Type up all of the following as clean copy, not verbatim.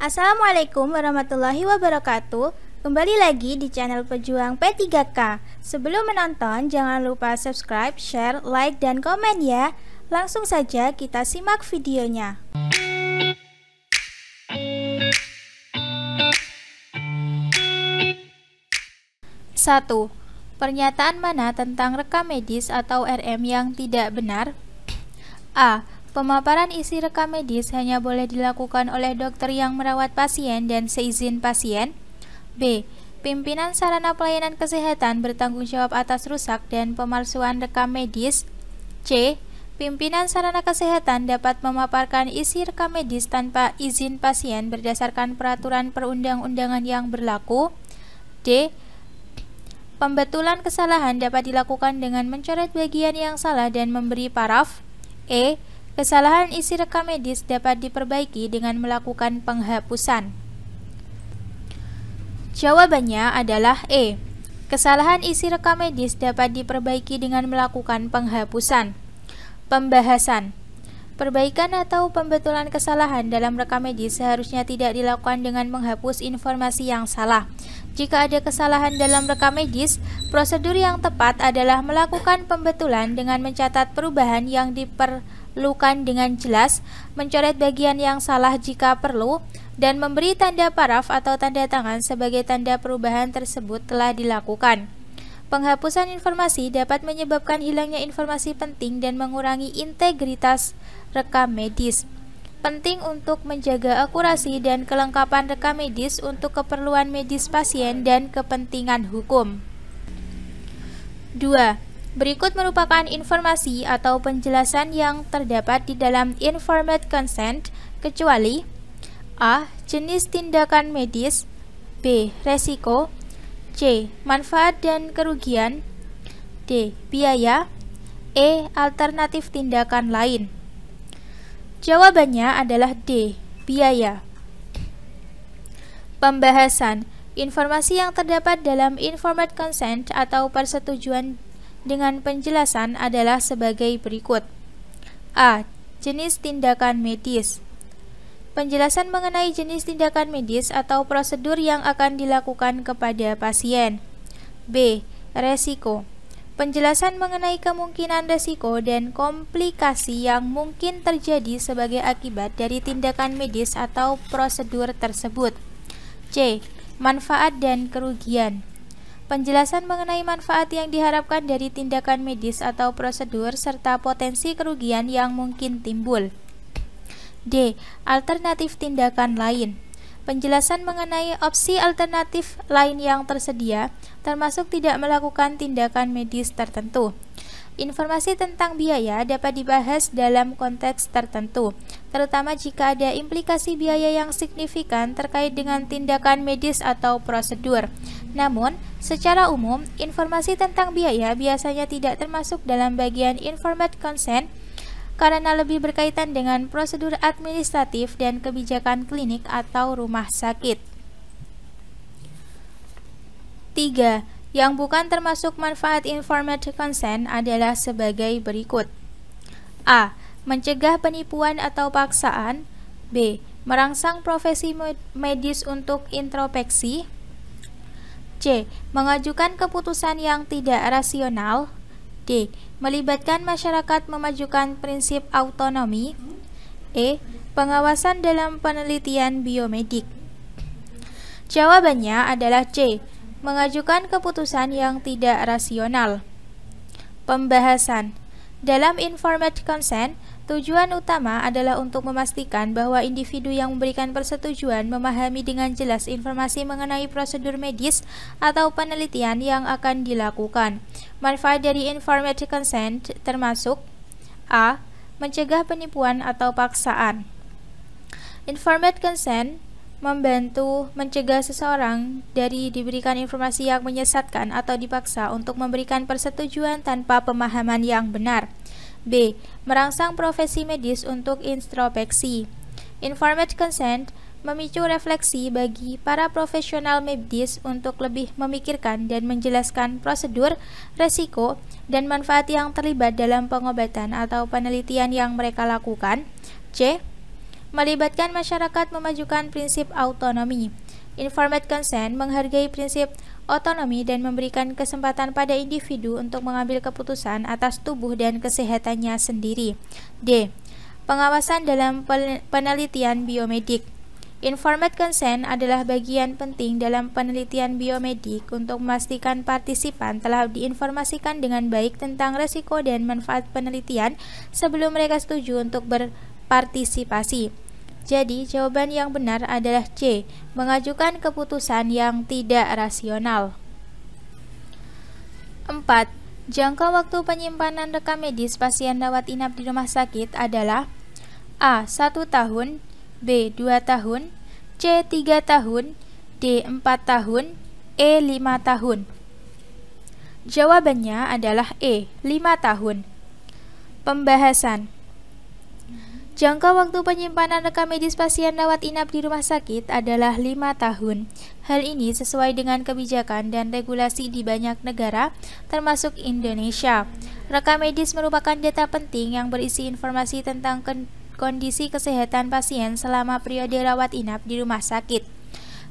Assalamualaikum warahmatullahi wabarakatuh. Kembali lagi di channel Pejuang P3K. Sebelum menonton, jangan lupa subscribe, share, like, dan komen ya. Langsung saja kita simak videonya. 1. Pernyataan mana tentang rekam medis atau RM yang tidak benar? A. Pemaparan isi rekam medis hanya boleh dilakukan oleh dokter yang merawat pasien dan seizin pasien. B. Pimpinan sarana pelayanan kesehatan bertanggung jawab atas rusak dan pemalsuan rekam medis. C. Pimpinan sarana kesehatan dapat memaparkan isi rekam medis tanpa izin pasien berdasarkan peraturan perundang-undangan yang berlaku. D. Pembetulan kesalahan dapat dilakukan dengan mencoret bagian yang salah dan memberi paraf. E. Kesalahan isi rekam medis dapat diperbaiki dengan melakukan penghapusan. Jawabannya adalah E. Kesalahan isi rekam medis dapat diperbaiki dengan melakukan penghapusan. Pembahasan. Perbaikan atau pembetulan kesalahan dalam rekam medis seharusnya tidak dilakukan dengan menghapus informasi yang salah. Jika ada kesalahan dalam rekam medis, prosedur yang tepat adalah melakukan pembetulan dengan mencatat perubahan yang diperlukan dengan jelas, mencoret bagian yang salah jika perlu, dan memberi tanda paraf atau tanda tangan sebagai tanda perubahan tersebut telah dilakukan. Penghapusan informasi dapat menyebabkan hilangnya informasi penting dan mengurangi integritas rekam medis. Penting untuk menjaga akurasi dan kelengkapan rekam medis untuk keperluan medis pasien dan kepentingan hukum. 2. Berikut merupakan informasi atau penjelasan yang terdapat di dalam informed consent kecuali A. Jenis tindakan medis, B. Resiko, C. Manfaat dan kerugian, D. Biaya, E. Alternatif tindakan lain. Jawabannya adalah D. Biaya. Pembahasan. Informasi yang terdapat dalam informed consent atau persetujuan dengan penjelasan adalah sebagai berikut. A. Jenis tindakan medis. Penjelasan mengenai jenis tindakan medis atau prosedur yang akan dilakukan kepada pasien. B. Resiko. Penjelasan mengenai kemungkinan resiko dan komplikasi yang mungkin terjadi sebagai akibat dari tindakan medis atau prosedur tersebut. C. Manfaat dan kerugian. Penjelasan mengenai manfaat yang diharapkan dari tindakan medis atau prosedur serta potensi kerugian yang mungkin timbul. D. Alternatif tindakan lain. Penjelasan mengenai opsi alternatif lain yang tersedia, termasuk tidak melakukan tindakan medis tertentu. Informasi tentang biaya dapat dibahas dalam konteks tertentu, terutama jika ada implikasi biaya yang signifikan terkait dengan tindakan medis atau prosedur. Namun, secara umum, informasi tentang biaya biasanya tidak termasuk dalam bagian informed consent karena lebih berkaitan dengan prosedur administratif dan kebijakan klinik atau rumah sakit. 3. Yang bukan termasuk manfaat informed consent adalah sebagai berikut. A. Mencegah penipuan atau paksaan. B. Merangsang profesi medis untuk introspeksi. C. Mengajukan keputusan yang tidak rasional. D. Melibatkan masyarakat memajukan prinsip autonomi. E. Pengawasan dalam penelitian biomedik. Jawabannya adalah C. Mengajukan keputusan yang tidak rasional. Pembahasan. Dalam informed consent, tujuan utama adalah untuk memastikan bahwa individu yang memberikan persetujuan memahami dengan jelas informasi mengenai prosedur medis atau penelitian yang akan dilakukan. Manfaat dari informed consent termasuk A. Mencegah penipuan atau paksaan. Informed consent membantu mencegah seseorang dari diberikan informasi yang menyesatkan atau dipaksa untuk memberikan persetujuan tanpa pemahaman yang benar. B. Merangsang profesi medis untuk introspeksi. Informed consent memicu refleksi bagi para profesional medis untuk lebih memikirkan dan menjelaskan prosedur, resiko, dan manfaat yang terlibat dalam pengobatan atau penelitian yang mereka lakukan. C. melibatkan masyarakat memajukan prinsip autonomi. Informed consent menghargai prinsip otonomi dan memberikan kesempatan pada individu untuk mengambil keputusan atas tubuh dan kesehatannya sendiri. D. Pengawasan dalam penelitian biomedik. Informed consent adalah bagian penting dalam penelitian biomedik untuk memastikan partisipan telah diinformasikan dengan baik tentang risiko dan manfaat penelitian sebelum mereka setuju untuk berpartisipasi. Jadi, jawaban yang benar adalah C, mengajukan keputusan yang tidak rasional. 4. Jangka waktu penyimpanan rekam medis pasien rawat inap di rumah sakit adalah A. 1 tahun, B. 2 tahun, C. 3 tahun, D. 4 tahun, E. 5 tahun. Jawabannya adalah E. 5 tahun. Pembahasan. Jangka waktu penyimpanan rekam medis pasien rawat inap di rumah sakit adalah 5 tahun. Hal ini sesuai dengan kebijakan dan regulasi di banyak negara, termasuk Indonesia. Rekam medis merupakan data penting yang berisi informasi tentang kondisi kesehatan pasien selama periode rawat inap di rumah sakit.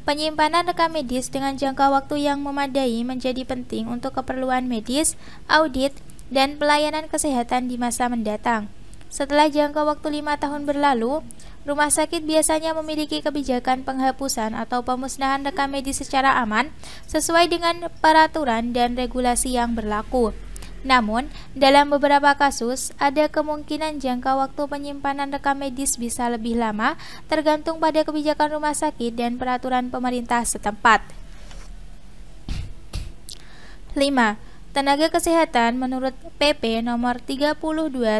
Penyimpanan rekam medis dengan jangka waktu yang memadai menjadi penting untuk keperluan medis, audit, dan pelayanan kesehatan di masa mendatang. Setelah jangka waktu 5 tahun berlalu, rumah sakit biasanya memiliki kebijakan penghapusan atau pemusnahan rekam medis secara aman sesuai dengan peraturan dan regulasi yang berlaku. Namun, dalam beberapa kasus, ada kemungkinan jangka waktu penyimpanan rekam medis bisa lebih lama tergantung pada kebijakan rumah sakit dan peraturan pemerintah setempat. 5. Tenaga kesehatan menurut PP nomor 32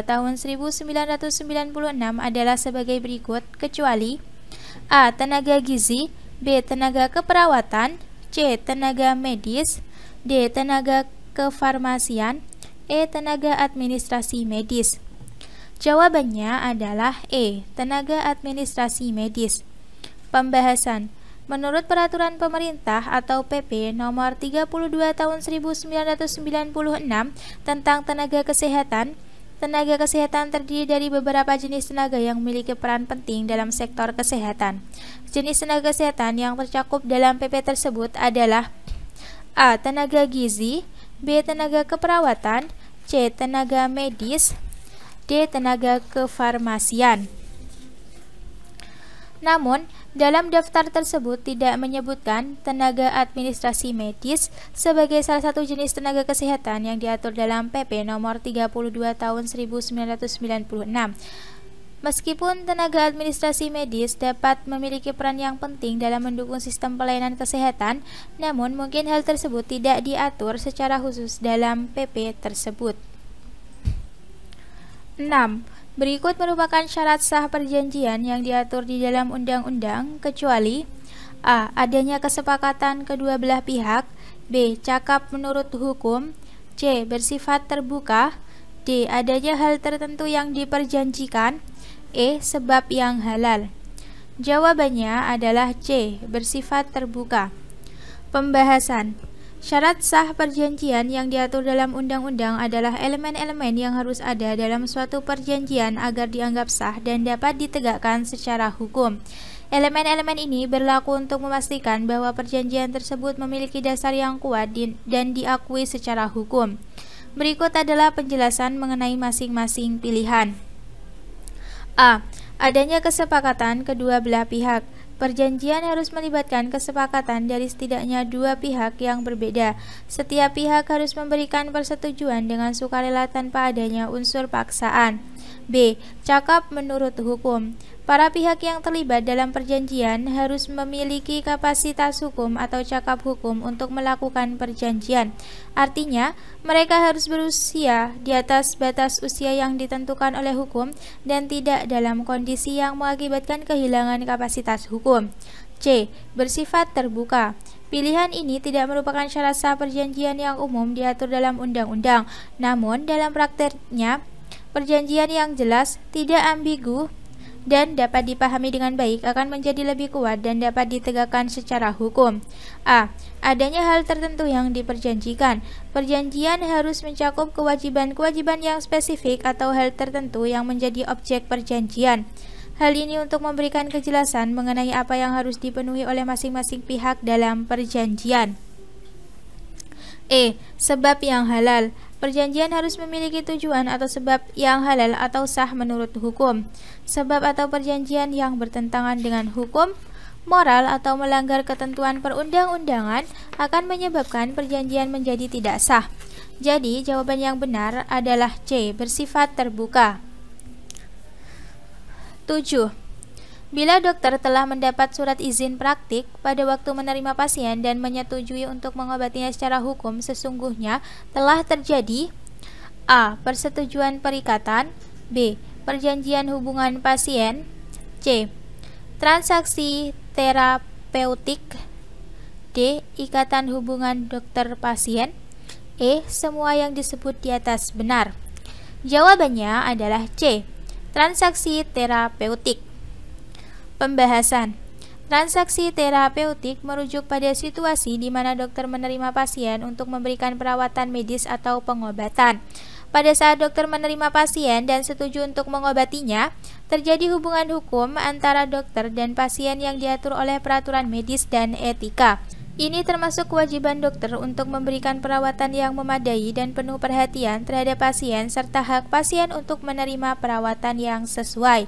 tahun 1996 adalah sebagai berikut kecuali A. Tenaga gizi, B. Tenaga keperawatan, C. Tenaga medis, D. Tenaga kefarmasian, E. Tenaga administrasi medis. Jawabannya adalah E. Tenaga administrasi medis. Pembahasan. Menurut peraturan pemerintah atau PP nomor 32 tahun 1996 tentang tenaga kesehatan terdiri dari beberapa jenis tenaga yang memiliki peran penting dalam sektor kesehatan. Jenis tenaga kesehatan yang tercakup dalam PP tersebut adalah A. Tenaga gizi, B. Tenaga keperawatan, C. Tenaga medis, D. Tenaga kefarmasian. Namun, dalam daftar tersebut tidak menyebutkan tenaga administrasi medis sebagai salah satu jenis tenaga kesehatan yang diatur dalam PP nomor 32 tahun 1996. Meskipun tenaga administrasi medis dapat memiliki peran yang penting dalam mendukung sistem pelayanan kesehatan, namun mungkin hal tersebut tidak diatur secara khusus dalam PP tersebut. 6. Berikut merupakan syarat sah perjanjian yang diatur di dalam undang-undang kecuali A. Adanya kesepakatan kedua belah pihak, B. Cakap menurut hukum, C. Bersifat terbuka, D. Adanya hal tertentu yang diperjanjikan, E. Sebab yang halal. Jawabannya adalah C. Bersifat terbuka. Pembahasan. Syarat sah perjanjian yang diatur dalam undang-undang adalah elemen-elemen yang harus ada dalam suatu perjanjian agar dianggap sah dan dapat ditegakkan secara hukum. Elemen-elemen ini berlaku untuk memastikan bahwa perjanjian tersebut memiliki dasar yang kuat dan diakui secara hukum. Berikut adalah penjelasan mengenai masing-masing pilihan. A. Adanya kesepakatan kedua belah pihak. Perjanjian harus melibatkan kesepakatan dari setidaknya dua pihak yang berbeda. Setiap pihak harus memberikan persetujuan dengan sukarela tanpa adanya unsur paksaan. B. Cakap menurut hukum. Para pihak yang terlibat dalam perjanjian harus memiliki kapasitas hukum atau cakap hukum untuk melakukan perjanjian. Artinya, mereka harus berusia di atas batas usia yang ditentukan oleh hukum dan tidak dalam kondisi yang mengakibatkan kehilangan kapasitas hukum. C. Bersifat terbuka. Pilihan ini tidak merupakan syarat sah perjanjian yang umum diatur dalam undang-undang. Namun, dalam prakteknya, perjanjian yang jelas, tidak ambigu, dan dapat dipahami dengan baik akan menjadi lebih kuat dan dapat ditegakkan secara hukum. A. Adanya hal tertentu yang diperjanjikan. Perjanjian harus mencakup kewajiban-kewajiban yang spesifik atau hal tertentu yang menjadi objek perjanjian. Hal ini untuk memberikan kejelasan mengenai apa yang harus dipenuhi oleh masing-masing pihak dalam perjanjian. Sebab yang halal. Perjanjian harus memiliki tujuan atau sebab yang halal atau sah menurut hukum. Sebab atau perjanjian yang bertentangan dengan hukum, moral atau melanggar ketentuan perundang-undangan akan menyebabkan perjanjian menjadi tidak sah. Jadi, jawaban yang benar adalah C, bersifat terbuka. 7. Bila dokter telah mendapat surat izin praktik pada waktu menerima pasien dan menyetujui untuk mengobatinya secara hukum, sesungguhnya telah terjadi A. Persetujuan perikatan, B. Perjanjian hubungan pasien, C. Transaksi terapeutik, D. Ikatan hubungan dokter-pasien, E. Semua yang disebut di atas benar. Jawabannya adalah C. Transaksi terapeutik. Pembahasan. Transaksi terapeutik merujuk pada situasi di mana dokter menerima pasien untuk memberikan perawatan medis atau pengobatan. Pada saat dokter menerima pasien dan setuju untuk mengobatinya, terjadi hubungan hukum antara dokter dan pasien yang diatur oleh peraturan medis dan etika. Ini termasuk kewajiban dokter untuk memberikan perawatan yang memadai dan penuh perhatian terhadap pasien serta hak pasien untuk menerima perawatan yang sesuai.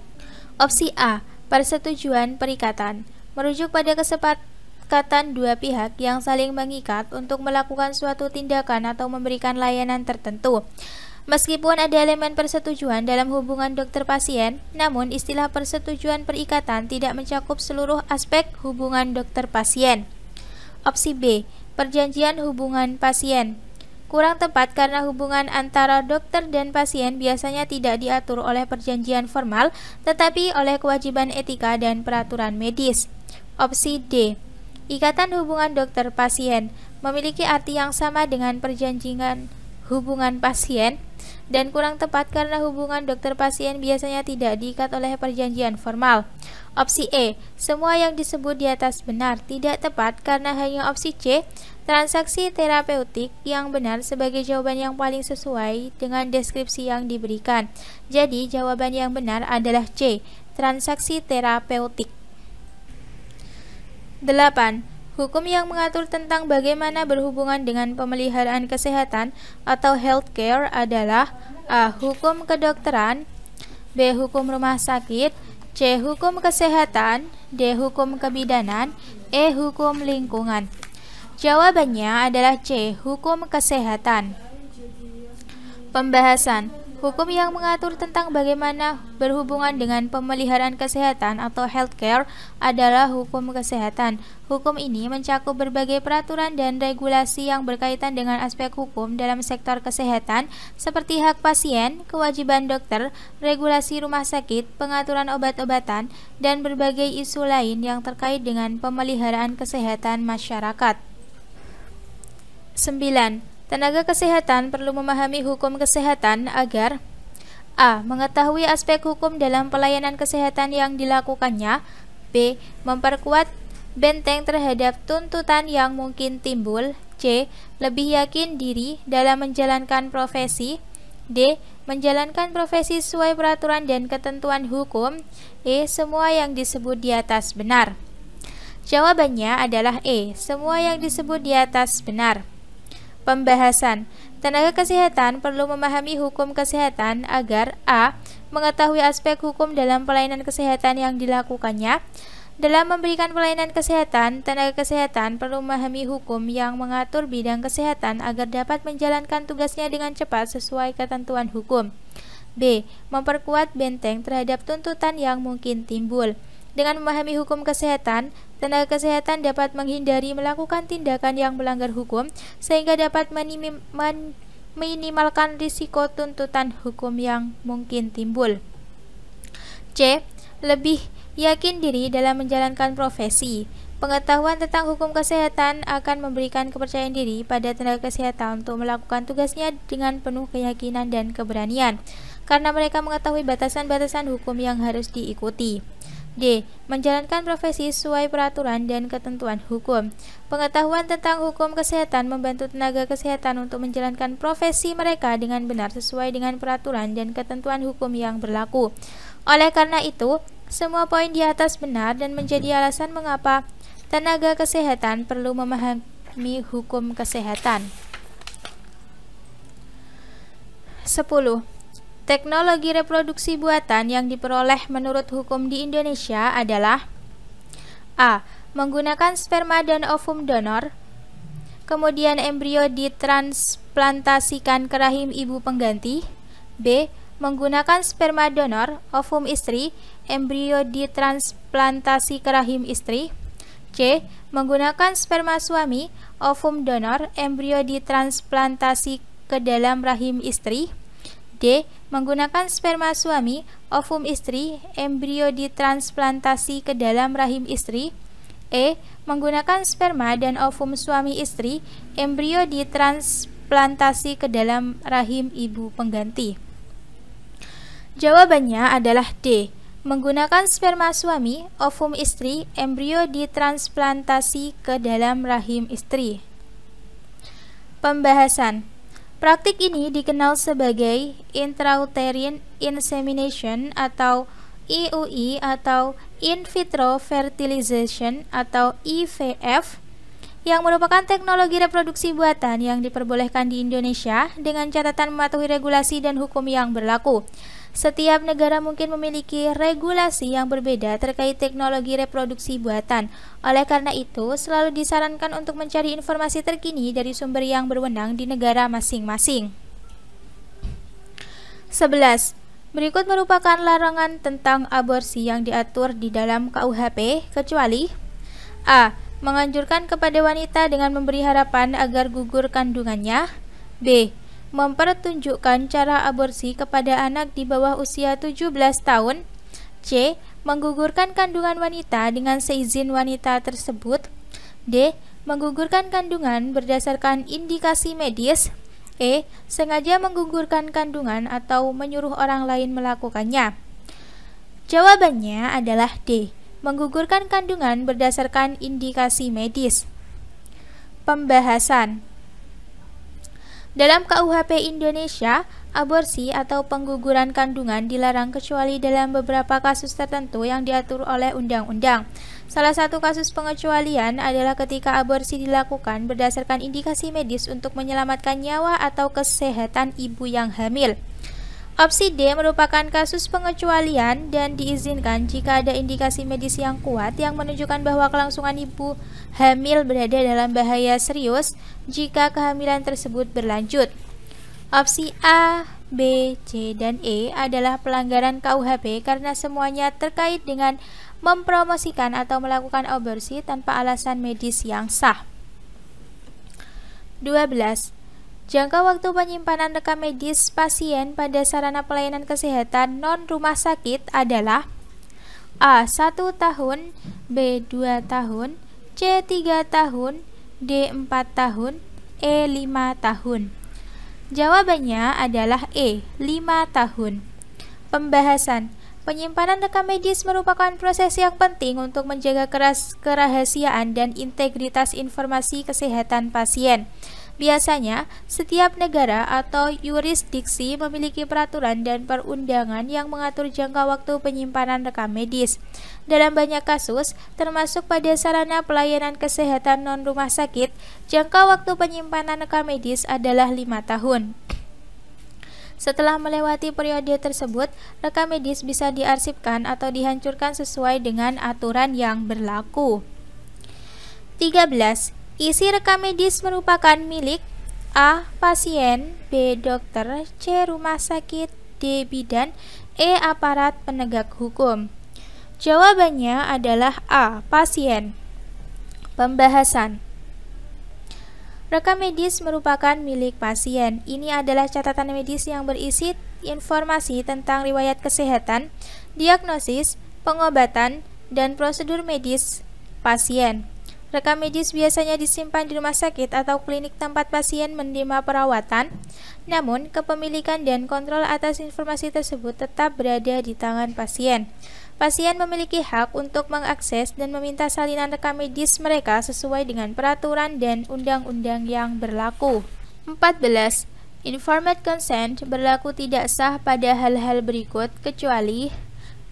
Opsi A. Persetujuan perikatan merujuk pada kesepakatan dua pihak yang saling mengikat untuk melakukan suatu tindakan atau memberikan layanan tertentu. Meskipun ada elemen persetujuan dalam hubungan dokter-pasien, namun istilah persetujuan perikatan tidak mencakup seluruh aspek hubungan dokter-pasien. Opsi B. Perjanjian hubungan pasien kurang tepat karena hubungan antara dokter dan pasien biasanya tidak diatur oleh perjanjian formal, tetapi oleh kewajiban etika dan peraturan medis. Opsi D. Ikatan hubungan dokter-pasien memiliki arti yang sama dengan perjanjian hubungan pasien dan kurang tepat karena hubungan dokter-pasien biasanya tidak diikat oleh perjanjian formal. Opsi E. Semua yang disebut di atas benar tidak tepat karena hanya opsi C, transaksi terapeutik, yang benar sebagai jawaban yang paling sesuai dengan deskripsi yang diberikan. Jadi, jawaban yang benar adalah C, transaksi terapeutik. 8. Hukum yang mengatur tentang bagaimana berhubungan dengan pemeliharaan kesehatan atau healthcare adalah A. Hukum kedokteran, B. Hukum rumah sakit, C. Hukum kesehatan, D. Hukum kebidanan, E. Hukum lingkungan. Jawabannya adalah C. Hukum kesehatan. Pembahasan. Hukum yang mengatur tentang bagaimana berhubungan dengan pemeliharaan kesehatan atau healthcare adalah hukum kesehatan. Hukum ini mencakup berbagai peraturan dan regulasi yang berkaitan dengan aspek hukum dalam sektor kesehatan, seperti hak pasien, kewajiban dokter, regulasi rumah sakit, pengaturan obat-obatan, dan berbagai isu lain yang terkait dengan pemeliharaan kesehatan masyarakat. 9. Tenaga kesehatan perlu memahami hukum kesehatan agar A. Mengetahui aspek hukum dalam pelayanan kesehatan yang dilakukannya, B. Memperkuat benteng terhadap tuntutan yang mungkin timbul, C. Lebih yakin diri dalam menjalankan profesi, D. Menjalankan profesi sesuai peraturan dan ketentuan hukum, E. Semua yang disebut di atas benar. Jawabannya adalah E. Semua yang disebut di atas benar. Pembahasan. Tenaga kesehatan perlu memahami hukum kesehatan agar A. Mengetahui aspek hukum dalam pelayanan kesehatan yang dilakukannya. Dalam memberikan pelayanan kesehatan, tenaga kesehatan perlu memahami hukum yang mengatur bidang kesehatan agar dapat menjalankan tugasnya dengan cepat sesuai ketentuan hukum. B. Memperkuat benteng terhadap tuntutan yang mungkin timbul. Dengan memahami hukum kesehatan, tenaga kesehatan dapat menghindari melakukan tindakan yang melanggar hukum sehingga dapat meminimalkan risiko tuntutan hukum yang mungkin timbul. C. Lebih yakin diri dalam menjalankan profesi. Pengetahuan tentang hukum kesehatan akan memberikan kepercayaan diri pada tenaga kesehatan untuk melakukan tugasnya dengan penuh keyakinan dan keberanian, karena mereka mengetahui batasan-batasan hukum yang harus diikuti. D. Menjalankan profesi sesuai peraturan dan ketentuan hukum. Pengetahuan tentang hukum kesehatan membantu tenaga kesehatan untuk menjalankan profesi mereka dengan benar sesuai dengan peraturan dan ketentuan hukum yang berlaku. Oleh karena itu, Semua poin di atas benar dan menjadi alasan mengapa tenaga kesehatan perlu memahami hukum kesehatan. 10. Teknologi reproduksi buatan yang diperoleh menurut hukum di Indonesia adalah: A. Menggunakan sperma dan ovum donor, kemudian embrio ditransplantasikan ke rahim ibu pengganti. B. Menggunakan sperma donor, ovum istri, embrio ditransplantasi ke rahim istri. C. Menggunakan sperma suami, ovum donor, embrio ditransplantasi ke dalam rahim istri. D. Menggunakan sperma suami, ovum istri, embrio ditransplantasi ke dalam rahim istri. E. Menggunakan sperma dan ovum suami istri, embrio ditransplantasi ke dalam rahim ibu pengganti. Jawabannya adalah D. Menggunakan sperma suami, ovum istri, embrio ditransplantasi ke dalam rahim istri. Pembahasan. Praktik ini dikenal sebagai intrauterine insemination atau IUI atau in vitro fertilization atau IVF, yang merupakan teknologi reproduksi buatan yang diperbolehkan di Indonesia dengan catatan mematuhi regulasi dan hukum yang berlaku. Setiap negara mungkin memiliki regulasi yang berbeda terkait teknologi reproduksi buatan. Oleh karena itu, selalu disarankan untuk mencari informasi terkini dari sumber yang berwenang di negara masing-masing. 11. Berikut merupakan larangan tentang aborsi yang diatur di dalam KUHP, kecuali: A. Menganjurkan kepada wanita dengan memberi harapan agar gugur kandungannya. B. Mempertunjukkan cara aborsi kepada anak di bawah usia 17 tahun. C. Menggugurkan kandungan wanita dengan seizin wanita tersebut. D. Menggugurkan kandungan berdasarkan indikasi medis. E. Sengaja menggugurkan kandungan atau menyuruh orang lain melakukannya. Jawabannya adalah D. Menggugurkan kandungan berdasarkan indikasi medis. Pembahasan. Dalam KUHP Indonesia, aborsi atau pengguguran kandungan dilarang kecuali dalam beberapa kasus tertentu yang diatur oleh undang-undang. Salah satu kasus pengecualian adalah ketika aborsi dilakukan berdasarkan indikasi medis untuk menyelamatkan nyawa atau kesehatan ibu yang hamil. Opsi D merupakan kasus pengecualian dan diizinkan jika ada indikasi medis yang kuat yang menunjukkan bahwa kelangsungan ibu hamil berada dalam bahaya serius jika kehamilan tersebut berlanjut. Opsi A, B, C, dan E adalah pelanggaran KUHP karena semuanya terkait dengan mempromosikan atau melakukan aborsi tanpa alasan medis yang sah. 12. Jangka waktu penyimpanan rekam medis pasien pada sarana pelayanan kesehatan non-rumah sakit adalah: A. 1 tahun, B. 2 tahun, C. 3 tahun, D. 4 tahun, E. 5 tahun. Jawabannya adalah E. 5 tahun. Pembahasan. Penyimpanan rekam medis merupakan proses yang penting untuk menjaga kerahasiaan dan integritas informasi kesehatan pasien. Biasanya, setiap negara atau yurisdiksi memiliki peraturan dan perundangan yang mengatur jangka waktu penyimpanan rekam medis. Dalam banyak kasus, termasuk pada sarana pelayanan kesehatan non-rumah sakit, jangka waktu penyimpanan rekam medis adalah 5 tahun. Setelah melewati periode tersebut, rekam medis bisa diarsipkan atau dihancurkan sesuai dengan aturan yang berlaku. 13. Isi rekam medis merupakan milik: A. Pasien, B. Dokter, C. Rumah sakit, D. Bidan, E. Aparat penegak hukum. Jawabannya adalah A. Pasien. Pembahasan. Rekam medis merupakan milik pasien. Ini adalah catatan medis yang berisi informasi tentang riwayat kesehatan, diagnosis, pengobatan, dan prosedur medis pasien. Rekam medis biasanya disimpan di rumah sakit atau klinik tempat pasien menerima perawatan, namun kepemilikan dan kontrol atas informasi tersebut tetap berada di tangan pasien. Pasien memiliki hak untuk mengakses dan meminta salinan rekam medis mereka sesuai dengan peraturan dan undang-undang yang berlaku. 14. Informed consent berlaku tidak sah pada hal-hal berikut kecuali: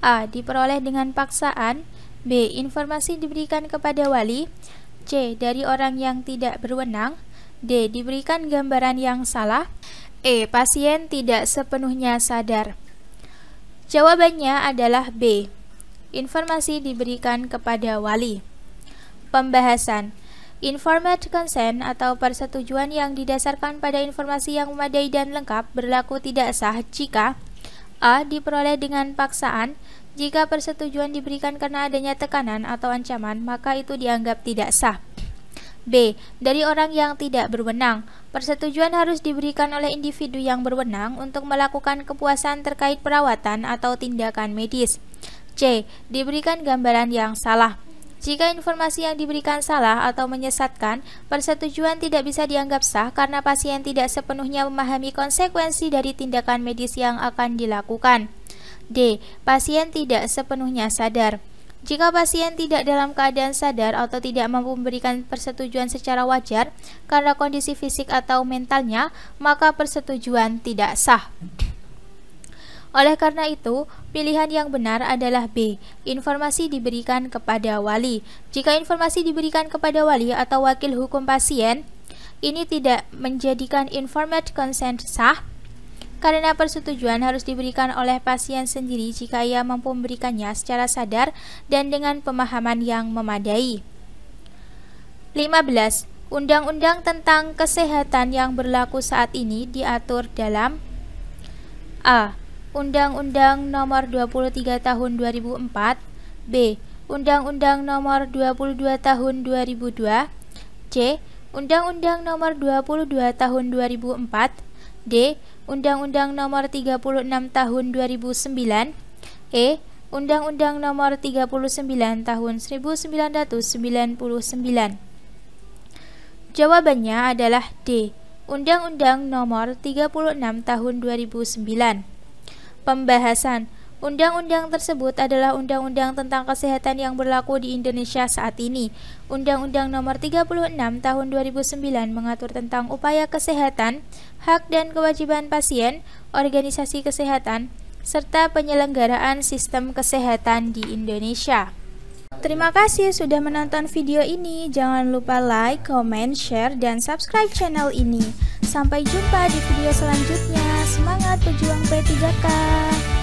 A. Diperoleh dengan paksaan. B. Informasi diberikan kepada wali. C. Dari orang yang tidak berwenang. D. Diberikan gambaran yang salah. E. Pasien tidak sepenuhnya sadar. Jawabannya adalah B. Informasi diberikan kepada wali. Pembahasan. Informed consent atau persetujuan yang didasarkan pada informasi yang memadai dan lengkap berlaku tidak sah jika A. Diperoleh dengan paksaan. Jika persetujuan diberikan karena adanya tekanan atau ancaman, maka itu dianggap tidak sah. B. Dari orang yang tidak berwenang. Persetujuan harus diberikan oleh individu yang berwenang untuk melakukan kepuasan terkait perawatan atau tindakan medis. C. Diberikan gambaran yang salah. Jika informasi yang diberikan salah atau menyesatkan, persetujuan tidak bisa dianggap sah karena pasien tidak sepenuhnya memahami konsekuensi dari tindakan medis yang akan dilakukan. D. Pasien tidak sepenuhnya sadar. Jika pasien tidak dalam keadaan sadar atau tidak mampu memberikan persetujuan secara wajar karena kondisi fisik atau mentalnya, maka persetujuan tidak sah. Oleh karena itu, pilihan yang benar adalah B. Informasi diberikan kepada wali. Jika informasi diberikan kepada wali atau wakil hukum pasien, ini tidak menjadikan informed consent sah, karena persetujuan harus diberikan oleh pasien sendiri jika ia mampu memberikannya secara sadar dan dengan pemahaman yang memadai. 15. Undang-undang tentang kesehatan yang berlaku saat ini diatur dalam A. Undang-Undang Nomor 23 Tahun 2004. B. Undang-Undang Nomor 22 Tahun 2002. C. Undang-Undang Nomor 22 Tahun 2004. D. Undang-Undang Nomor 36 Tahun 2009. E. Undang-Undang Nomor 39 Tahun 1999. Jawabannya adalah D. Undang-Undang Nomor 36 Tahun 2009. Pembahasan. Undang-undang tersebut adalah undang-undang tentang kesehatan yang berlaku di Indonesia saat ini. Undang-Undang Nomor 36 Tahun 2009 mengatur tentang upaya kesehatan, hak dan kewajiban pasien, organisasi kesehatan, serta penyelenggaraan sistem kesehatan di Indonesia. Terima kasih sudah menonton video ini. Jangan lupa like, comment, share, dan subscribe channel ini. Sampai jumpa di video selanjutnya. Semangat pejuang P3K!